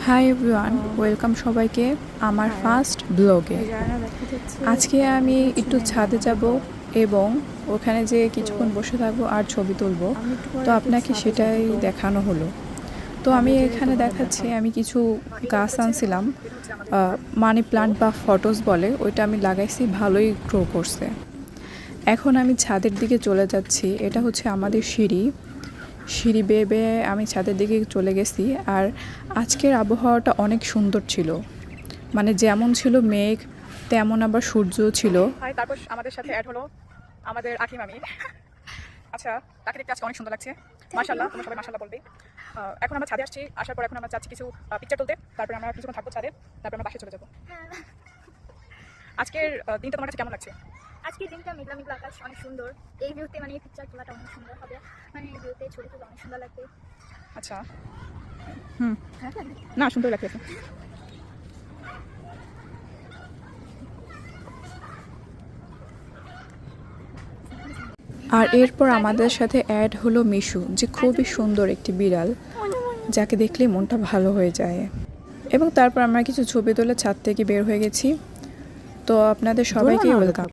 Hi everyone, welcome সবাইকে আমার first ব্লগে। আজকে আমি একটু ছাদে যাব এবং ওখানে যে কিছুক্ষণ বসে থাকবো আর ছবি তুলবো, তো আপনাকে সেটাই দেখানো হলো। তো আমি এখানে দেখাচ্ছি আমি কিছু গাছ আনছিলাম, মানি প্লান্ট বা ফটোস বলে, ওইটা আমি লাগাইছি, ভালোই গ্রো করছে। এখন আমি ছাদের দিকে চলে যাচ্ছি। এটা হচ্ছে আমাদের সিঁড়ি বেয়ে বেয়ে আমি ছাদের দিকে চলে গেছি। আর আজকের আবহাওয়াটা অনেক সুন্দর ছিল, মানে যেমন ছিল মেঘ তেমন আবার সূর্যও ছিল। তারপর আমাদের সাথে অ্যাড হলো আমাদের আখি মামি। আচ্ছা, তাকে দেখতে আজকে অনেক সুন্দর লাগছে, মাশাআল্লাহ। তোমরা সবাই মাশাআল্লাহ বলবে। এখন আমরা ছাদে আসছি, আসার পর এখন আমরা যাচ্ছি কিছু পিকচার তুলতে, তারপর আমরা কিছুক্ষণ থাকবো ছাদে, তারপর আমরা বাসায় চলে যাবো। আজকের দিনটা তোমার কাছে কেমন লাগছে? আজকের দিনটা মেঘলা মেঘলা আকাশ, অনেক সুন্দর। এই ভিউতে মানে এই পিকচার তোলাটা অনেক সুন্দর হবে, মানে এই ভিউতে ছবি তুলতে অনেক সুন্দর লাগবে। আচ্ছা, না সুন্দর লাগছে। আর এরপর আমাদের সাথে অ্যাড হলো মিশু, যে খুবই সুন্দর একটি বিড়াল, যাকে দেখলেই মনটা ভালো হয়ে যায়। এবং তারপর আমরা কিছু ছবি তুলে ছাদ থেকে বের হয়ে গেছি। তো আপনাদের সবাইকে ওয়েলকাম।